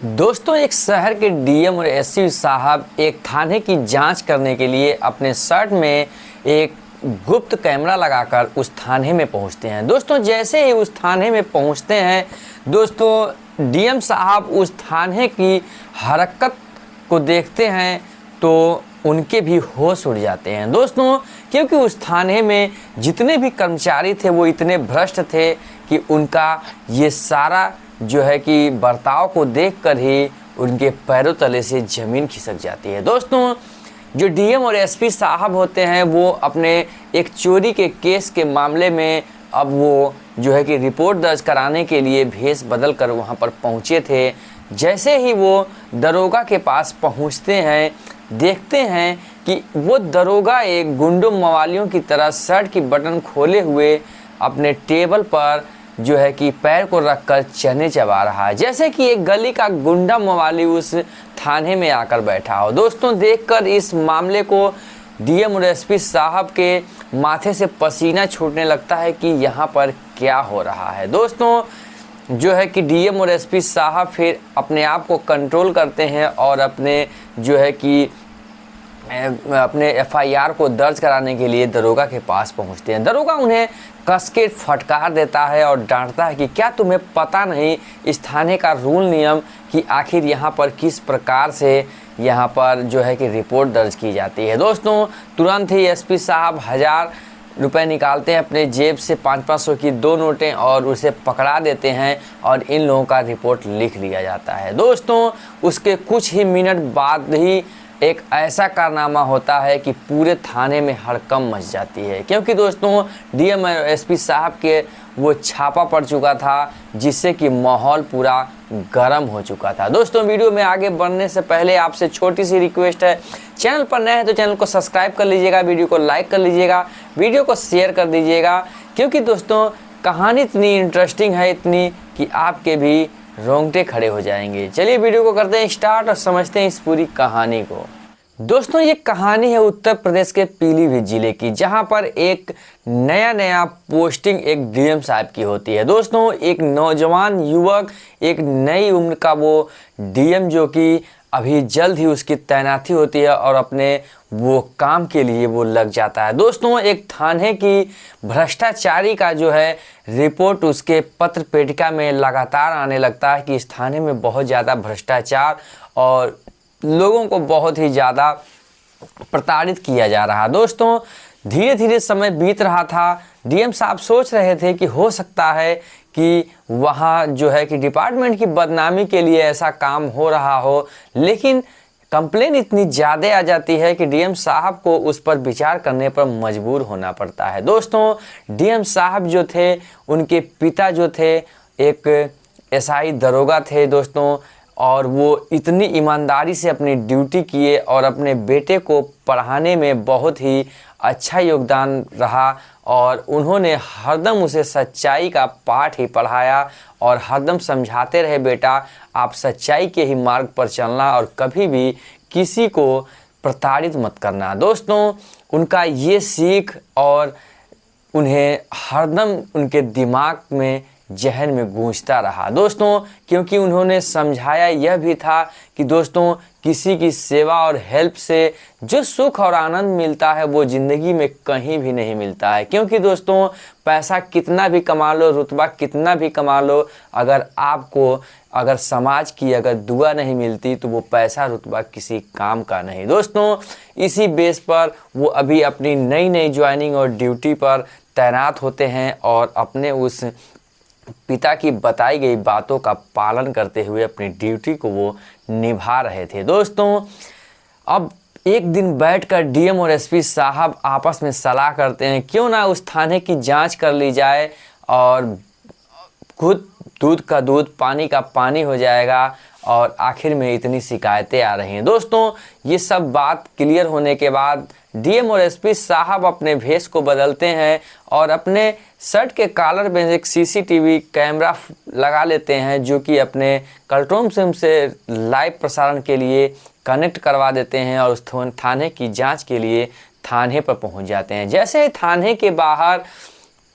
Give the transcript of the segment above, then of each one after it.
दोस्तों, एक शहर के डीएम और एसपी साहब एक थाने की जांच करने के लिए अपने शर्ट में एक गुप्त कैमरा लगाकर उस थाने में पहुंचते हैं। दोस्तों, जैसे ही उस थाने में पहुंचते हैं, दोस्तों डीएम साहब उस थाने की हरकत को देखते हैं तो उनके भी होश उड़ जाते हैं। दोस्तों, क्योंकि उस थाने में जितने भी कर्मचारी थे वो इतने भ्रष्ट थे कि उनका ये सारा जो है कि बर्ताव को देखकर ही उनके पैरों तले से ज़मीन खिसक जाती है। दोस्तों, जो डीएम और एसपी साहब होते हैं वो अपने एक चोरी के केस के मामले में अब वो जो है कि रिपोर्ट दर्ज कराने के लिए भेष बदल कर वहाँ पर पहुँचे थे। जैसे ही वो दरोगा के पास पहुँचते हैं, देखते हैं कि वो दरोगा एक गुंडों मवालियों की तरह शर्ट की बटन खोले हुए अपने टेबल पर जो है कि पैर को रखकर चने चबा रहा है, जैसे कि एक गली का गुंडा मवाली उस थाने में आकर बैठा हो। दोस्तों, देखकर इस मामले को डीएम और एसपी साहब के माथे से पसीना छूटने लगता है कि यहाँ पर क्या हो रहा है। दोस्तों, जो है कि डीएम और एसपी साहब फिर अपने आप को कंट्रोल करते हैं और अपने जो है कि अपने एफआईआर को दर्ज कराने के लिए दरोगा के पास पहुंचते हैं। दरोगा उन्हें कस के फटकार देता है और डांटता है कि क्या तुम्हें पता नहीं इस थाने का रूल नियम कि आखिर यहाँ पर किस प्रकार से यहाँ पर जो है कि रिपोर्ट दर्ज की जाती है। दोस्तों, तुरंत ही एसपी साहब 1000 रुपये निकालते हैं अपने जेब से, 500-500 की 2 नोटें, और उसे पकड़ा देते हैं और इन लोगों का रिपोर्ट लिख लिया जाता है। दोस्तों, उसके कुछ ही मिनट बाद ही एक ऐसा कारनामा होता है कि पूरे थाने में हड़कंप मच जाती है, क्योंकि दोस्तों डीएम और एसपी साहब के वो छापा पड़ चुका था जिससे कि माहौल पूरा गर्म हो चुका था। दोस्तों, वीडियो में आगे बढ़ने से पहले आपसे छोटी सी रिक्वेस्ट है, चैनल पर नए हैं तो चैनल को सब्सक्राइब कर लीजिएगा, वीडियो को लाइक कर लीजिएगा, वीडियो को शेयर कर दीजिएगा, क्योंकि दोस्तों कहानी इतनी इंटरेस्टिंग है, इतनी कि आपके भी रोंगटे खड़े हो जाएंगे। चलिए वीडियो को करते हैं स्टार्ट और समझते हैं इस पूरी कहानी को। दोस्तों, ये कहानी है उत्तर प्रदेश के पीलीभीत जिले की, जहां पर एक नया पोस्टिंग एक डीएम साहब की होती है। दोस्तों, एक नौजवान युवक, एक नई उम्र का वो डीएम जो कि अभी जल्द ही उसकी तैनाती होती है और अपने वो काम के लिए वो लग जाता है। दोस्तों, एक थाने की भ्रष्टाचारी का जो है रिपोर्ट उसके पत्र पेटिका में लगातार आने लगता है कि इस थाने में बहुत ज़्यादा भ्रष्टाचार और लोगों को बहुत ही ज़्यादा प्रताड़ित किया जा रहा है। दोस्तों, धीरे धीरे समय बीत रहा था। डीएम साहब सोच रहे थे कि हो सकता है कि वहाँ जो है कि डिपार्टमेंट की बदनामी के लिए ऐसा काम हो रहा हो, लेकिन कंप्लेन इतनी ज़्यादा आ जाती है कि डीएम साहब को उस पर विचार करने पर मजबूर होना पड़ता है। दोस्तों, डीएम साहब जो थे, उनके पिता जो थे एक एसआई दरोगा थे। दोस्तों, और वो इतनी ईमानदारी से अपनी ड्यूटी किए और अपने बेटे को पढ़ाने में बहुत ही अच्छा योगदान रहा और उन्होंने हरदम उसे सच्चाई का पाठ ही पढ़ाया और हरदम समझाते रहे, बेटा आप सच्चाई के ही मार्ग पर चलना और कभी भी किसी को प्रताड़ित मत करना। दोस्तों, उनका ये सीख और उन्हें हरदम उनके दिमाग में, जहन में गूंजता रहा। दोस्तों, क्योंकि उन्होंने समझाया यह भी था कि दोस्तों किसी की सेवा और हेल्प से जो सुख और आनंद मिलता है वो ज़िंदगी में कहीं भी नहीं मिलता है। क्योंकि दोस्तों पैसा कितना भी कमा लो, रुतबा कितना भी कमा लो, अगर समाज की अगर दुआ नहीं मिलती तो वो पैसा रुतबा किसी काम का नहीं। दोस्तों, इसी बेस पर वो अभी अपनी नई ज्वाइनिंग और ड्यूटी पर तैनात होते हैं और अपने उस पिता की बताई गई बातों का पालन करते हुए अपनी ड्यूटी को वो निभा रहे थे। दोस्तों, अब एक दिन बैठकर डीएम और एसपी साहब आपस में सलाह करते हैं क्यों ना उस थाने की जांच कर ली जाए और खुद दूध का दूध, पानी का पानी हो जाएगा और आखिर में इतनी शिकायतें आ रही हैं। दोस्तों, ये सब बात क्लियर होने के बाद डीएम और एसपी साहब अपने भेष को बदलते हैं और अपने शर्ट के कॉलर में एक सीसीटीवी कैमरा लगा लेते हैं जो कि अपने कंट्रोल रूम से लाइव प्रसारण के लिए कनेक्ट करवा देते हैं और उस थाने की जांच के लिए थाने पर पहुंच जाते हैं। जैसे ही थाने के बाहर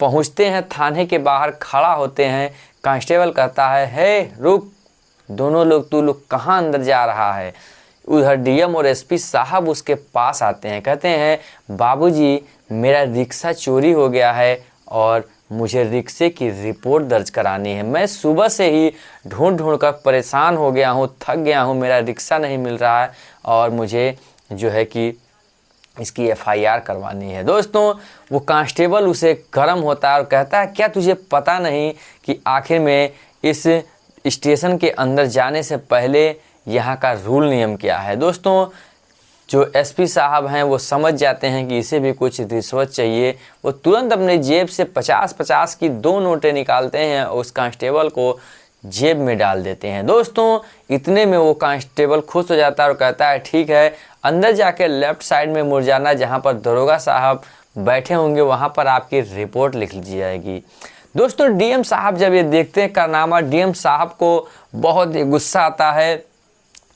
पहुंचते हैं, थाने के बाहर खड़ा होते हैं, कांस्टेबल कहता है, हे रुक, दोनों लोग, तू लोग कहाँ अंदर जा रहा है। उधर डीएम और एसपी साहब उसके पास आते हैं, कहते हैं बाबूजी मेरा रिक्शा चोरी हो गया है और मुझे रिक्शे की रिपोर्ट दर्ज करानी है। मैं सुबह से ही ढूंढ ढूंढ कर परेशान हो गया हूँ, थक गया हूँ, मेरा रिक्शा नहीं मिल रहा है और मुझे जो है कि इसकी एफआईआर करवानी है। दोस्तों वो कांस्टेबल उसे गर्म होता है और कहता है क्या तुझे पता नहीं कि आखिर में इस स्टेशन के अंदर जाने से पहले यहाँ का रूल नियम क्या है। दोस्तों जो एसपी साहब हैं वो समझ जाते हैं कि इसे भी कुछ रिश्वत चाहिए। वो तुरंत अपने जेब से 50-50 की 2 नोटें निकालते हैं और उस कांस्टेबल को जेब में डाल देते हैं। दोस्तों इतने में वो कांस्टेबल खुश हो जाता है और कहता है ठीक है, अंदर जाके लेफ्ट साइड में मुड़ जाना, जहाँ पर दरोगा साहब बैठे होंगे वहाँ पर आपकी रिपोर्ट लिख ली जाएगी। दोस्तों डीएम साहब जब ये देखते हैं कारनामा, डीएम साहब को बहुत ही गुस्सा आता है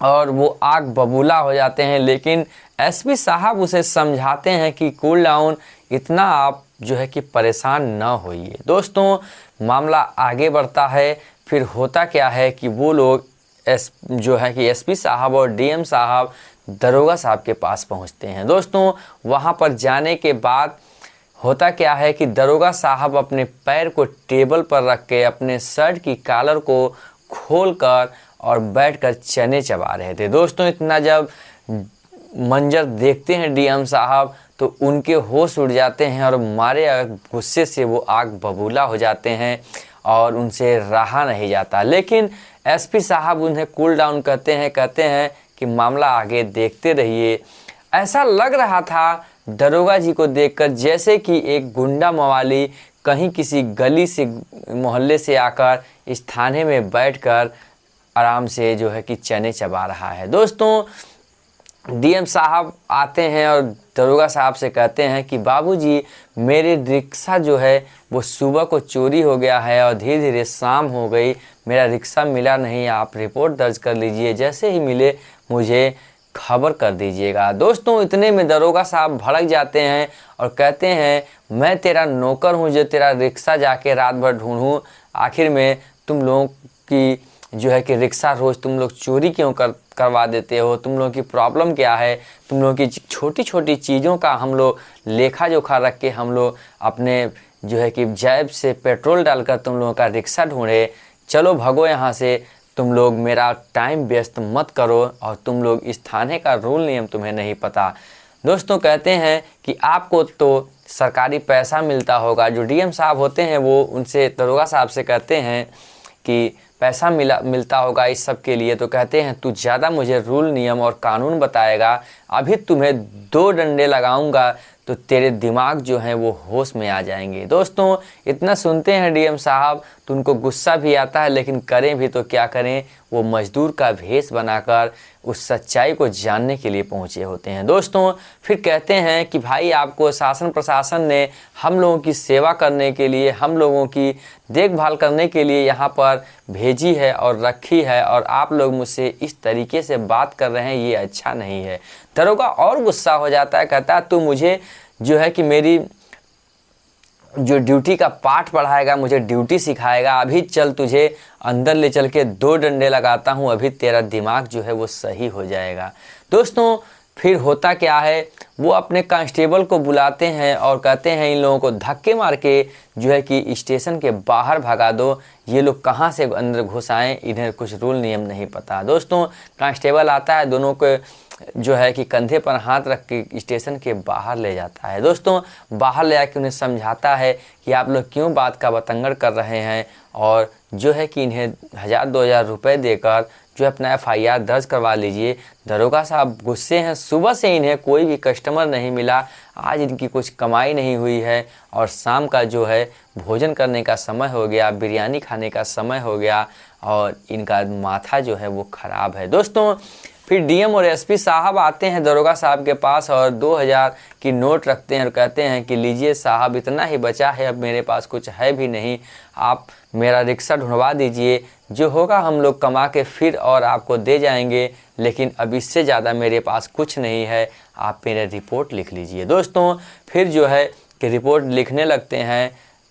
और वो आग बबूला हो जाते हैं, लेकिन एसपी साहब उसे समझाते हैं कि कूल डाउन, इतना आप जो है कि परेशान ना होइए। दोस्तों मामला आगे बढ़ता है। फिर होता क्या है कि वो लोग जो है कि एसपी साहब और डीएम साहब दरोगा साहब के पास पहुंचते हैं। दोस्तों वहां पर जाने के बाद होता क्या है कि दरोगा साहब अपने पैर को टेबल पर रख के अपने शर्ट की कॉलर को खोलकर और बैठकर चने चबा रहे थे। दोस्तों इतना जब मंजर देखते हैं डीएम साहब तो उनके होश उड़ जाते हैं और मारे गुस्से से वो आग बबूला हो जाते हैं और उनसे रहा नहीं जाता। लेकिन एसपी साहब उन्हें कूल डाउन कहते हैं कि मामला आगे देखते रहिए। ऐसा लग रहा था दरोगा जी को देखकर जैसे कि एक गुंडा मवाली कहीं किसी गली से मोहल्ले से आकर इस थाने में बैठकर आराम से जो है कि चने चबा रहा है। दोस्तों डीएम साहब आते हैं और दरोगा साहब से कहते हैं कि बाबूजी मेरे रिक्शा जो है वो सुबह को चोरी हो गया है और धीरे धीरे शाम हो गई, मेरा रिक्शा मिला नहीं, आप रिपोर्ट दर्ज कर लीजिए, जैसे ही मिले मुझे खबर कर दीजिएगा। दोस्तों इतने में दरोगा साहब भड़क जाते हैं और कहते हैं मैं तेरा नौकर हूँ जो तेरा रिक्शा जाके रात भर ढूंढूँ, आखिर में तुम लोगों की जो है कि रिक्शा रोज़ तुम लोग चोरी क्यों करवा देते हो, तुम लोगों की प्रॉब्लम क्या है, तुम लोगों की छोटी छोटी चीज़ों का हम लोग लेखा जोखा रख के हम लोग अपने जो है कि जेब से पेट्रोल डालकर तुम लोगों का रिक्शा ढूंढे, चलो भगो यहाँ से, तुम लोग मेरा टाइम वेस्ट मत करो और तुम लोग इस थाने का रूल नियम तुम्हें नहीं पता। दोस्तों कहते हैं कि आपको तो सरकारी पैसा मिलता होगा। जो डीएम साहब होते हैं वो उनसे दरोगा साहब से कहते हैं कि पैसा मिलता होगा इस सब के लिए, तो कहते हैं तू ज़्यादा मुझे रूल नियम और कानून बताएगा, अभी तुम्हें 2 डंडे लगाऊंगा तो तेरे दिमाग जो हैं वो होश में आ जाएंगे। दोस्तों इतना सुनते हैं डीएम साहब तो उनको गुस्सा भी आता है, लेकिन करें भी तो क्या करें, वो मजदूर का भेष बनाकर उस सच्चाई को जानने के लिए पहुंचे होते हैं। दोस्तों फिर कहते हैं कि भाई आपको शासन प्रशासन ने हम लोगों की सेवा करने के लिए, हम लोगों की देखभाल करने के लिए यहाँ पर भेजी है और रखी है, और आप लोग मुझसे इस तरीके से बात कर रहे हैं, ये अच्छा नहीं है। दरोगा और गुस्सा हो जाता है, कहता है तू मुझे जो है कि मेरी जो ड्यूटी का पाठ पढ़ाएगा, मुझे ड्यूटी सिखाएगा, अभी चल तुझे अंदर ले चल के 2 डंडे लगाता हूँ, अभी तेरा दिमाग जो है वो सही हो जाएगा। दोस्तों फिर होता क्या है, वो अपने कांस्टेबल को बुलाते हैं और कहते हैं इन लोगों को धक्के मार के जो है कि स्टेशन के बाहर भगा दो, ये लोग कहाँ से अंदर घुस आए, इन्हें कुछ रूल नियम नहीं पता। दोस्तों कांस्टेबल आता है, दोनों को जो है कि कंधे पर हाथ रख के स्टेशन के बाहर ले जाता है। दोस्तों बाहर ले आके उन्हें समझाता है कि आप लोग क्यों बात का बतंगड़ कर रहे हैं, और जो है कि इन्हें 1000-2000 रुपये देकर जो अपना एफआईआर दर्ज करवा लीजिए। दरोगा साहब गुस्से हैं, सुबह से इन्हें कोई भी कस्टमर नहीं मिला, आज इनकी कुछ कमाई नहीं हुई है और शाम का जो है भोजन करने का समय हो गया, बिरयानी खाने का समय हो गया और इनका माथा जो है वो ख़राब है। दोस्तों फिर डीएम और एसपी साहब आते हैं दरोगा साहब के पास और 2000 की नोट रखते हैं और कहते हैं कि लीजिए साहब, इतना ही बचा है, अब मेरे पास कुछ है भी नहीं, आप मेरा रिक्शा ढूंढवा दीजिए, जो होगा हम लोग कमा के फिर और आपको दे जाएंगे, लेकिन अब इससे ज़्यादा मेरे पास कुछ नहीं है, आप मेरा रिपोर्ट लिख लीजिए। दोस्तों फिर जो है कि रिपोर्ट लिखने लगते हैं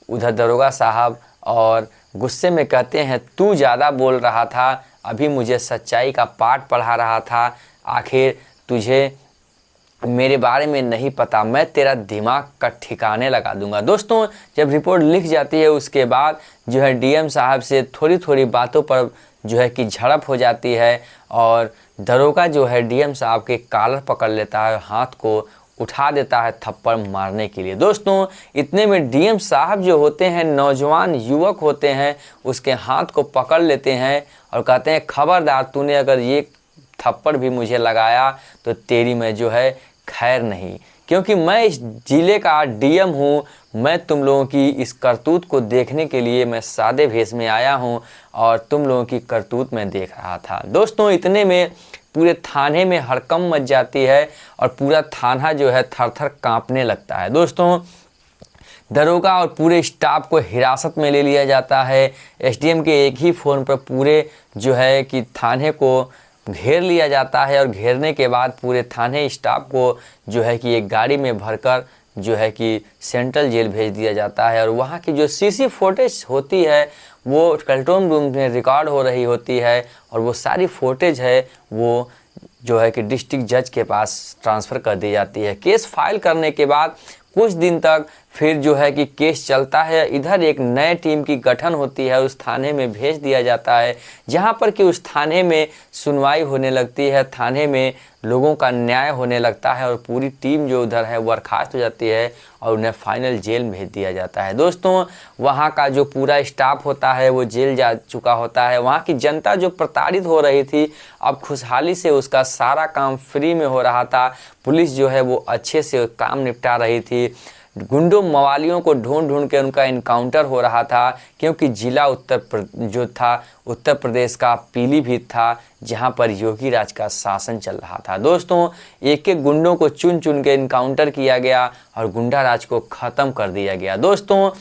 उधर दरोगा साहब और गुस्से में कहते हैं तू ज़्यादा बोल रहा था, अभी मुझे सच्चाई का पाठ पढ़ा रहा था। आखिर तुझे मेरे बारे में नहीं पता, मैं तेरा दिमाग का ठिकाने लगा दूंगा। दोस्तों, जब रिपोर्ट लिख जाती है उसके बाद जो है डीएम साहब से थोड़ी थोड़ी बातों पर जो है कि झड़प हो जाती है और दरोगा जो है डीएम साहब के कॉलर पकड़ लेता है, हाथ को उठा देता है थप्पड़ मारने के लिए। दोस्तों, इतने में डीएम साहब जो होते हैं, नौजवान युवक होते हैं, उसके हाथ को पकड़ लेते हैं और कहते हैं, खबरदार, तूने अगर ये थप्पड़ भी मुझे लगाया तो तेरी मैं जो है खैर नहीं, क्योंकि मैं इस जिले का डीएम हूँ। मैं तुम लोगों की इस करतूत को देखने के लिए मैं सादे भेष में आया हूँ और तुम लोगों की करतूत मैं देख रहा था। दोस्तों, इतने में पूरे थाने में हड़कंप मच जाती है और पूरा थाना जो है थर थर कांपने लगता है। दोस्तों, दरोगा और पूरे स्टाफ को हिरासत में ले लिया जाता है। एसडीएम के एक ही फ़ोन पर पूरे जो है कि थाने को घेर लिया जाता है और घेरने के बाद पूरे थाने स्टाफ को जो है कि एक गाड़ी में भरकर जो है कि सेंट्रल जेल भेज दिया जाता है। और वहाँ की जो सीसी फुटेज होती है वो कंट्रोल रूम में रिकॉर्ड हो रही होती है और वो सारी फुटेज है वो जो है कि डिस्ट्रिक्ट जज के पास ट्रांसफ़र कर दी जाती है। केस फाइल करने के बाद कुछ दिन तक फिर जो है कि केस चलता है। इधर एक नए टीम की गठन होती है, उस थाने में भेज दिया जाता है, जहां पर कि उस थाने में सुनवाई होने लगती है, थाने में लोगों का न्याय होने लगता है और पूरी टीम जो उधर है बर्खास्त हो जाती है और उन्हें फाइनल जेल में भेज दिया जाता है। दोस्तों, वहां का जो पूरा स्टाफ होता है वो जेल जा चुका होता है। वहां की जनता जो प्रताड़ित हो रही थी, अब खुशहाली से उसका सारा काम फ्री में हो रहा था। पुलिस जो है वो अच्छे से काम निपटा रही थी। गुंडों मवालियों को ढूंढ ढूंढ के उनका इनकाउंटर हो रहा था, क्योंकि जिला उत्तर प्रदेश का पीलीभीत था, जहां पर योगी राज का शासन चल रहा था। दोस्तों, एक एक गुंडों को चुन चुन के इनकाउंटर किया गया और गुंडा राज को ख़त्म कर दिया गया। दोस्तों,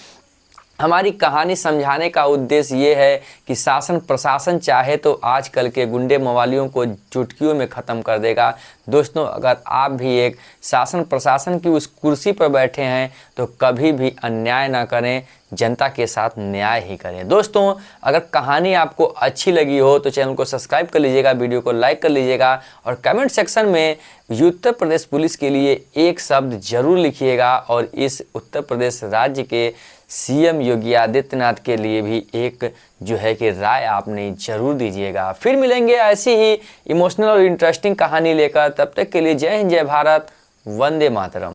हमारी कहानी समझाने का उद्देश्य ये है कि शासन प्रशासन चाहे तो आजकल के गुंडे मवालियों को चुटकियों में ख़त्म कर देगा। दोस्तों, अगर आप भी एक शासन प्रशासन की उस कुर्सी पर बैठे हैं तो कभी भी अन्याय ना करें, जनता के साथ न्याय ही करें। दोस्तों, अगर कहानी आपको अच्छी लगी हो तो चैनल को सब्सक्राइब कर लीजिएगा, वीडियो को लाइक कर लीजिएगा और कमेंट सेक्शन में उत्तर प्रदेश पुलिस के लिए एक शब्द जरूर लिखिएगा और इस उत्तर प्रदेश राज्य के सीएम योगी आदित्यनाथ के लिए भी एक जो है कि राय आपने जरूर दीजिएगा। फिर मिलेंगे ऐसी ही इमोशनल और इंटरेस्टिंग कहानी लेकर। तब तक के लिए जय हिंद, जय भारत, वंदे मातरम।